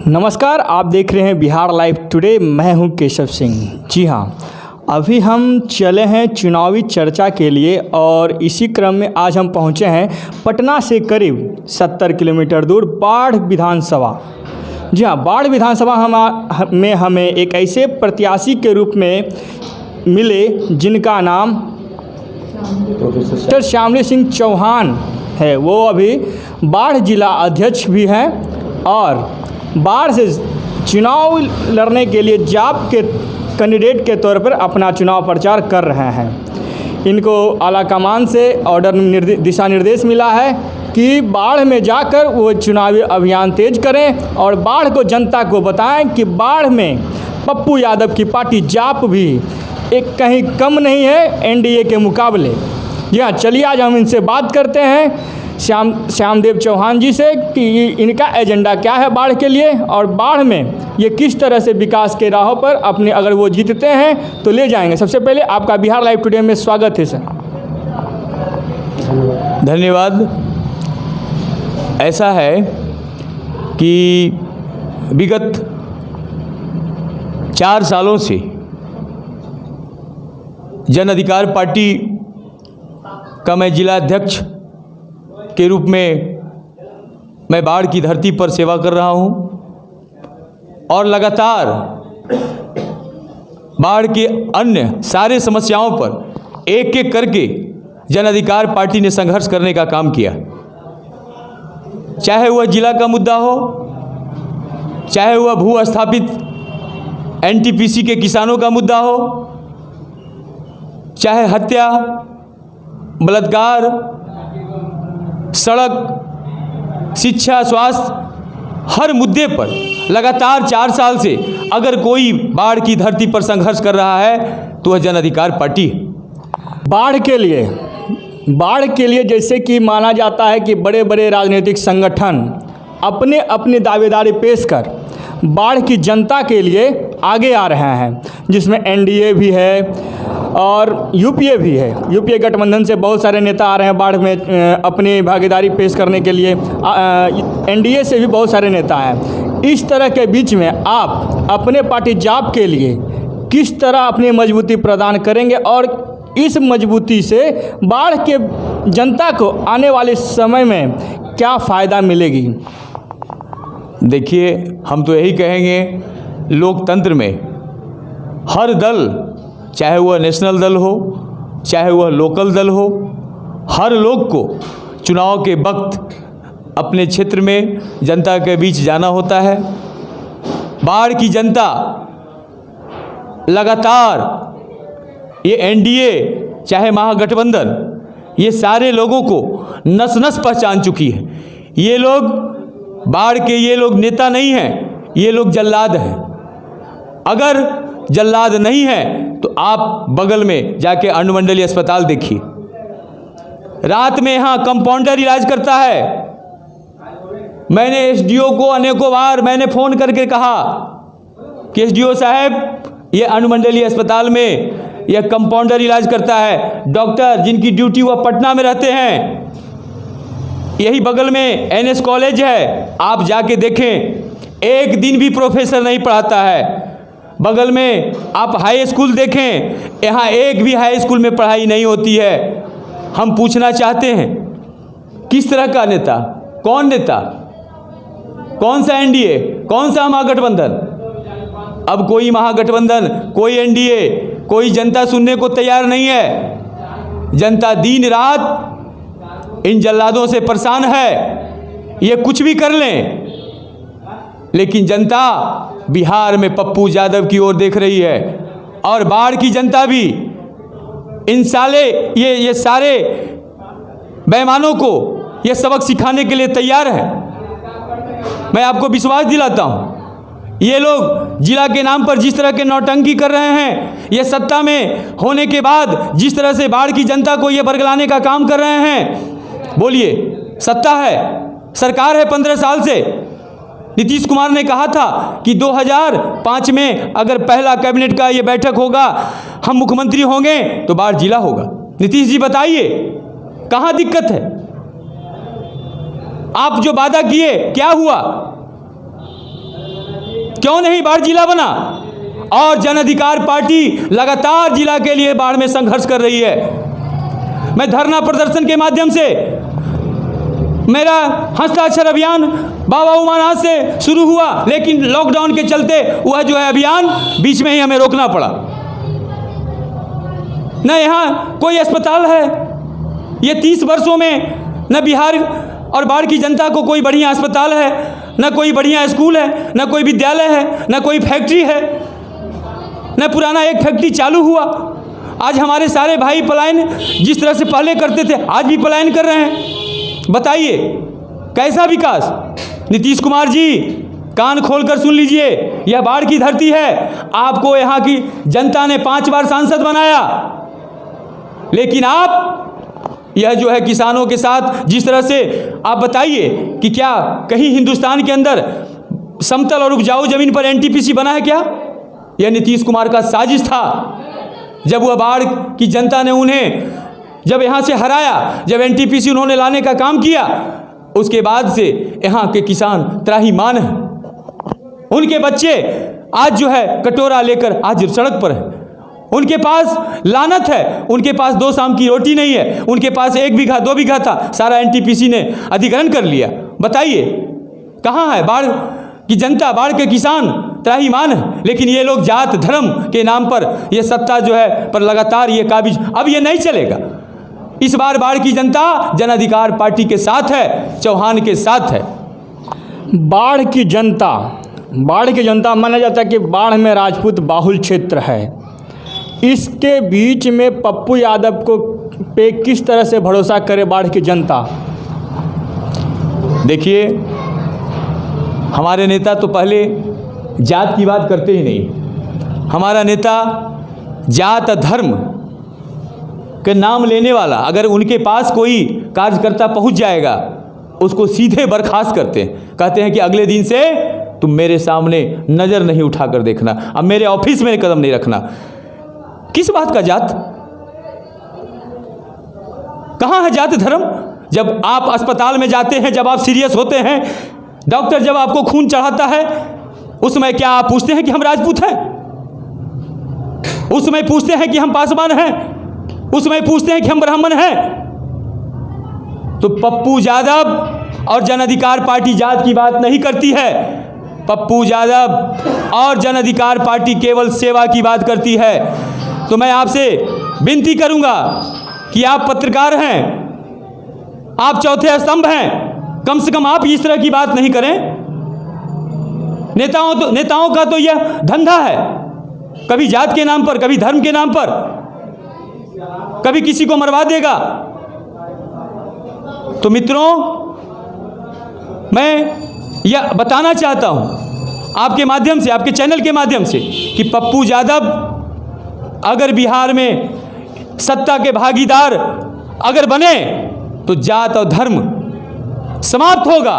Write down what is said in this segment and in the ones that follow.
नमस्कार, आप देख रहे हैं बिहार लाइव टुडे। मैं हूं केशव सिंह। जी हां, अभी हम चले हैं चुनावी चर्चा के लिए और इसी क्रम में आज हम पहुंचे हैं पटना से करीब 70 किलोमीटर दूर बाढ़ विधानसभा। जी हां, बाढ़ विधानसभा में हमें एक ऐसे प्रत्याशी के रूप में मिले जिनका नाम प्रोफेसर श्यामली सिंह चौहान है। वो अभी बाढ़ जिला अध्यक्ष भी हैं और बाढ़ से चुनाव लड़ने के लिए जाप के कैंडिडेट के तौर पर अपना चुनाव प्रचार कर रहे हैं। इनको आला कमान से ऑर्डर दिशा निर्देश मिला है कि बाढ़ में जाकर वो चुनावी अभियान तेज करें और बाढ़ को जनता को बताएं कि बाढ़ में पप्पू यादव की पार्टी जाप भी एक कहीं कम नहीं है एनडीए के मुकाबले। जी हाँ, चलिए आज हम इनसे बात करते हैं श्यामदेव चौहान जी से कि इनका एजेंडा क्या है बाढ़ के लिए और बाढ़ में ये किस तरह से विकास के राहों पर अपने अगर वो जीतते हैं तो ले जाएंगे। सबसे पहले आपका बिहार लाइव टुडे में स्वागत है सर। धन्यवाद। ऐसा है कि विगत 4 सालों से जन अधिकार पार्टी का मैं जिला अध्यक्ष के रूप में मैं बाढ़ की धरती पर सेवा कर रहा हूं और लगातार बाढ़ के अन्य सारे समस्याओं पर एक एक करके जन अधिकार पार्टी ने संघर्ष करने का काम किया। चाहे वह जिला का मुद्दा हो, चाहे वह भू स्थापित एनटीपीसी के किसानों का मुद्दा हो, चाहे हत्या, बलात्कार, सड़क, शिक्षा, स्वास्थ्य, हर मुद्दे पर लगातार 4 साल से अगर कोई बाढ़ की धरती पर संघर्ष कर रहा है तो वह जन अधिकार पार्टी है। बाढ़ के लिए जैसे कि माना जाता है कि बड़े बड़े राजनीतिक संगठन अपने अपने दावेदारी पेश कर बाढ़ की जनता के लिए आगे आ रहे हैं, जिसमें एनडीए भी है और यूपीए भी है। यूपीए गठबंधन से बहुत सारे नेता आ रहे हैं बाढ़ में अपनी भागीदारी पेश करने के लिए। एनडीए से भी बहुत सारे नेता हैं। इस तरह के बीच में आप अपने पार्टी जाप के लिए किस तरह अपनी मजबूती प्रदान करेंगे और इस मजबूती से बाढ़ के जनता को आने वाले समय में क्या फ़ायदा मिलेगी? देखिए, हम तो यही कहेंगे, लोकतंत्र में हर दल, चाहे वह नेशनल दल हो, चाहे वह लोकल दल हो, हर लोग को चुनाव के वक्त अपने क्षेत्र में जनता के बीच जाना होता है। बाढ़ की जनता लगातार, ये एनडीए चाहे महागठबंधन, ये सारे लोगों को नस नस पहचान चुकी है। ये लोग बाढ़ के, ये लोग नेता नहीं हैं, ये लोग जल्लाद हैं। अगर जल्लाद नहीं है तो आप बगल में जाके अनुमंडलीय अस्पताल देखिए, रात में यहाँ कंपाउंडर इलाज करता है। मैंने एसडीओ को अनेकों बार मैंने फ़ोन करके कहा कि एसडीओ साहब, ये अनुमंडलीय अस्पताल में यह कंपाउंडर इलाज करता है। डॉक्टर जिनकी ड्यूटी वह पटना में रहते हैं, यही बगल में एनएस कॉलेज है, आप जाके देखें, एक दिन भी प्रोफेसर नहीं पढ़ाता है। बगल में आप हाई स्कूल देखें, यहाँ एक भी हाई स्कूल में पढ़ाई नहीं होती है। हम पूछना चाहते हैं, किस तरह का नेता, कौन नेता, कौन सा एनडीए, कौन सा महागठबंधन? अब कोई महागठबंधन, कोई एनडीए, कोई जनता सुनने को तैयार नहीं है। जनता दिन रात इन जल्लादों से परेशान है। ये कुछ भी कर लें, लेकिन जनता बिहार में पप्पू यादव की ओर देख रही है और बाढ़ की जनता भी इन ये सारे बेईमानों को ये सबक सिखाने के लिए तैयार है। मैं आपको विश्वास दिलाता हूँ, ये लोग जिला के नाम पर जिस तरह के नौटंकी कर रहे हैं, ये सत्ता में होने के बाद जिस तरह से बाढ़ की जनता को ये बरगलाने का काम कर रहे हैं, बोलिए, सत्ता है, सरकार है 15 साल से। नीतीश कुमार ने कहा था कि 2005 में अगर पहला कैबिनेट का ये बैठक होगा, हम मुख्यमंत्री होंगे तो बाढ़ जिला होगा। नीतीश जी बताइए, कहाँ दिक्कत है? आप जो वादा किए क्या हुआ? क्यों नहीं बाढ़ जिला बना? और जन अधिकार पार्टी लगातार जिला के लिए बाढ़ में संघर्ष कर रही है। मैं धरना प्रदर्शन के माध्यम से, मेरा हस्ताक्षर अभियान बाबा उमानाथ से शुरू हुआ, लेकिन लॉकडाउन के चलते वह जो है अभियान बीच में ही हमें रोकना पड़ा। न यहाँ कोई अस्पताल है, ये 30 वर्षों में न बिहार और बाढ़ की जनता को कोई बढ़िया अस्पताल है, न कोई बढ़िया स्कूल है, न कोई विद्यालय है, न कोई फैक्ट्री है, न पुराना एक फैक्ट्री चालू हुआ। आज हमारे सारे भाई पलायन जिस तरह से पहले करते थे आज भी पलायन कर रहे हैं। बताइए कैसा विकास? नीतीश कुमार जी कान खोलकर सुन लीजिए, यह बाढ़ की धरती है। आपको यहाँ की जनता ने 5 बार सांसद बनाया, लेकिन आप यह जो है किसानों के साथ जिस तरह से आप बताइए कि क्या कहीं हिंदुस्तान के अंदर समतल और उपजाऊ जमीन पर एनटीपीसी बना है क्या? यह नीतीश कुमार का साजिश था। जब वह बाढ़ की जनता ने उन्हें जब यहाँ से हराया, जब एनटीपीसी उन्होंने लाने का काम किया, उसके बाद से यहाँ के किसान त्राहिमाम हैं। उनके बच्चे आज जो है कटोरा लेकर आज सड़क पर है। उनके पास लानत है, उनके पास 2 शाम की रोटी नहीं है। उनके पास 1 बीघा 2 बीघा था, सारा एनटीपीसी ने अधिग्रहण कर लिया। बताइए कहाँ है बाढ़ की जनता, बाढ़ के किसान त्राहिमाम है। लेकिन ये लोग जात धर्म के नाम पर ये सत्ता जो है पर लगातार ये काबिज, अब ये नहीं चलेगा। इस बार बाढ़ की जनता जन अधिकार पार्टी के साथ है, चौहान के साथ है। बाढ़ की जनता माना जाता है कि बाढ़ में राजपूत बाहुल क्षेत्र है। इसके बीच में पप्पू यादव को पे किस तरह से भरोसा करे बाढ़ की जनता? देखिए हमारे नेता तो पहले जात की बात करते ही नहीं। हमारा नेता जात धर्म के नाम लेने वाला, अगर उनके पास कोई कार्यकर्ता पहुंच जाएगा उसको सीधे बर्खास्त करते हैं। कहते हैं कि अगले दिन से तुम मेरे सामने नज़र नहीं उठाकर देखना, अब मेरे ऑफिस में कदम नहीं रखना। किस बात का जात? कहाँ है जात धर्म? जब आप अस्पताल में जाते हैं, जब आप सीरियस होते हैं, डॉक्टर जब आपको खून चढ़ाता है, उस समय क्या आप पूछते हैं कि हम राजपूत हैं? उस समय पूछते हैं कि हम पासवान हैं? उस समय पूछते हैं कि हम ब्राह्मण हैं? तो पप्पू यादव और जन अधिकार पार्टी जात की बात नहीं करती है। पप्पू यादव और जन अधिकार पार्टी केवल सेवा की बात करती है। तो मैं आपसे विनती करूंगा कि आप पत्रकार हैं, आप चौथे स्तंभ हैं, कम से कम आप इस तरह की बात नहीं करें। नेताओं का तो यह धंधा है, कभी जात के नाम पर, कभी धर्म के नाम पर, कभी किसी को मरवा देगा। तो मित्रों, मैं यह बताना चाहता हूं आपके माध्यम से, आपके चैनल के माध्यम से, कि पप्पू यादव अगर बिहार में सत्ता के भागीदार अगर बने तो जात और धर्म समाप्त होगा,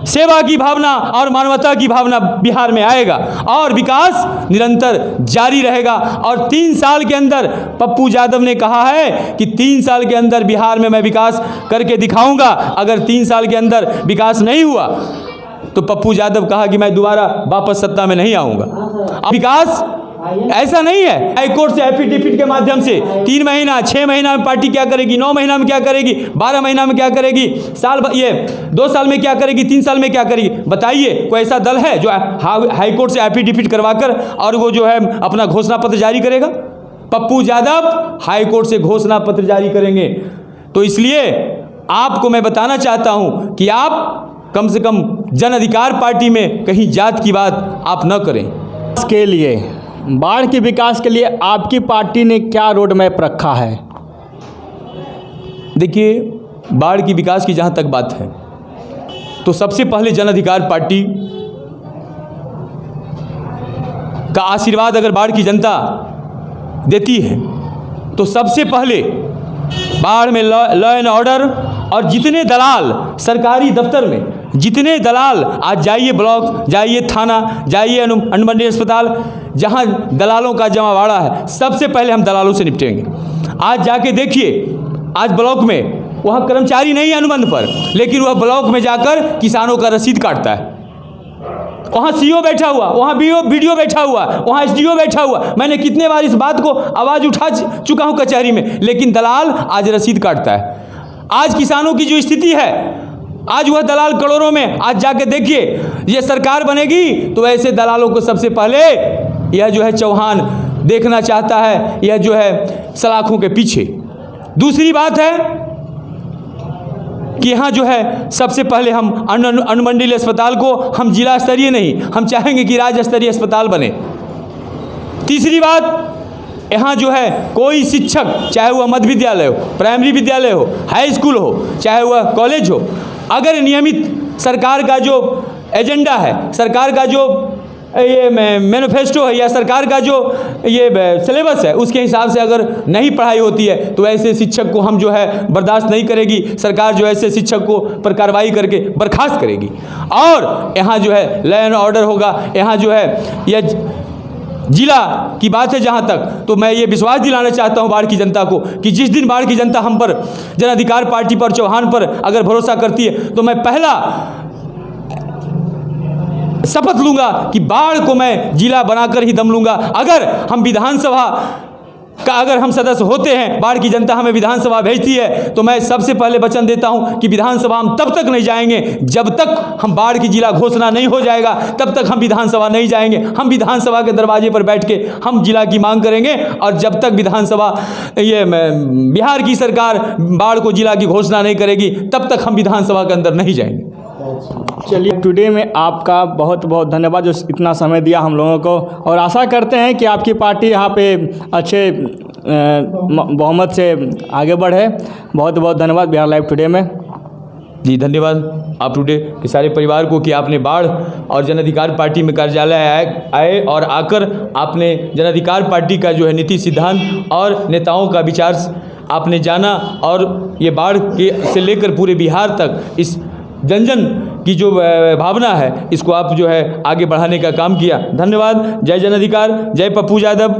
सेवा की भावना और मानवता की भावना बिहार में आएगा और विकास निरंतर जारी रहेगा। और 3 साल के अंदर पप्पू यादव ने कहा है कि 3 साल के अंदर बिहार में मैं विकास करके दिखाऊंगा। अगर 3 साल के अंदर विकास नहीं हुआ तो पप्पू यादव कहा कि मैं दोबारा वापस सत्ता में नहीं आऊंगा। विकास ऐसा नहीं है हाईकोर्ट से एफिडेविट के माध्यम से 3 महीना 6 महीना में पार्टी क्या करेगी, 9 महीना में क्या करेगी, 12 महीना में क्या करेगी, ये 2 साल में क्या करेगी, 3 साल में क्या करेगी। बताइए कोई ऐसा दल है जो हाईकोर्ट से एफिडेविट करवाकर और वो जो है अपना घोषणा पत्र जारी करेगा? पप्पू यादव हाईकोर्ट से घोषणा पत्र जारी करेंगे। तो इसलिए आपको मैं बताना चाहता हूं कि आप कम से कम जन अधिकार पार्टी में कहीं जात की बात आप न करें। इसके लिए बाढ़ के विकास के लिए आपकी पार्टी ने क्या रोड मैप रखा है? देखिए, बाढ़ की विकास की जहाँ तक बात है तो सबसे पहले जन अधिकार पार्टी का आशीर्वाद अगर बाढ़ की जनता देती है तो सबसे पहले बाढ़ में लॉ एंड ऑर्डर और जितने दलाल सरकारी दफ्तर में, जितने दलाल आज जाइए ब्लॉक, जाइए थाना, जाइए अनुमंडल अस्पताल, जहां दलालों का जमावाड़ा है, सबसे पहले हम दलालों से निपटेंगे। आज जाके देखिए, आज ब्लॉक में वहाँ कर्मचारी नहीं है अनुबंध पर, लेकिन वह ब्लॉक में जाकर किसानों का रसीद काटता है। वहाँ सीओ बैठा हुआ, वहाँ बीडीओ बैठा हुआ, वहाँ एसडीओ बैठा हुआ। मैंने कितने बार इस बात को आवाज़ उठा चुका हूँ कचहरी में, लेकिन दलाल आज रसीद काटता है। आज किसानों की जो स्थिति है, आज वह दलाल करोड़ों में, आज जाके देखिए, ये सरकार बनेगी तो ऐसे दलालों को सबसे पहले यह जो है चौहान देखना चाहता है, यह जो है सलाखों के पीछे। दूसरी बात है कि यहाँ जो है सबसे पहले हम अनुमंडलीय अस्पताल को हम जिला स्तरीय नहीं, हम चाहेंगे कि राज्य स्तरीय अस्पताल बने। तीसरी बात, यहाँ जो है कोई शिक्षक, चाहे वह मध्य विद्यालय हो, प्राइमरी विद्यालय हो, हाई स्कूल हो, चाहे वह कॉलेज हो, अगर नियमित सरकार का जो एजेंडा है, सरकार का जो ये मैनिफेस्टो है या सरकार का जो ये सिलेबस है, उसके हिसाब से अगर नहीं पढ़ाई होती है तो ऐसे शिक्षक को हम जो है बर्दाश्त नहीं करेगी। सरकार जो ऐसे शिक्षक को पर कार्रवाई करके बर्खास्त करेगी। और यहाँ जो है लॉ एंड ऑर्डर होगा। यहाँ जो है यह जिला की बात है जहाँ तक, तो मैं ये विश्वास दिलाना चाहता हूँ बाढ़ की जनता को कि जिस दिन बाढ़ की जनता हम पर, जन अधिकार पार्टी पर, चौहान पर अगर भरोसा करती है तो मैं पहला शपथ लूंगा कि बाढ़ को मैं जिला बनाकर ही दम लूंगा। अगर हम विधानसभा का अगर हम सदस्य होते हैं, बाढ़ की जनता हमें विधानसभा भेजती है, तो मैं सबसे पहले वचन देता हूं कि विधानसभा हम तब तक नहीं जाएंगे जब तक हम बाढ़ की जिला घोषणा नहीं हो जाएगा, तब तक हम विधानसभा नहीं जाएंगे। हम विधानसभा के दरवाजे पर बैठ के हम जिला की मांग करेंगे, और जब तक विधानसभा ये बिहार की सरकार बाढ़ को जिला की घोषणा नहीं करेगी, तब तक हम विधानसभा के अंदर नहीं जाएंगे। चलिए, टुडे में आपका बहुत बहुत धन्यवाद जो इतना समय दिया हम लोगों को, और आशा करते हैं कि आपकी पार्टी यहाँ पे अच्छे बहुमत से आगे बढ़े। बहुत बहुत धन्यवाद बिहार लाइव टुडे में। जी धन्यवाद आप टुडे के सारे परिवार को कि आपने बाढ़ और जन अधिकार पार्टी में कार्यालय आए और आकर आपने जन अधिकार पार्टी का जो है नीति सिद्धांत और नेताओं का विचार आपने जाना, और ये बाढ़ के से लेकर पूरे बिहार तक इस जन जन की जो भावना है, इसको आप जो है आगे बढ़ाने का काम किया। धन्यवाद। जय जन अधिकार, जय पप्पू यादव।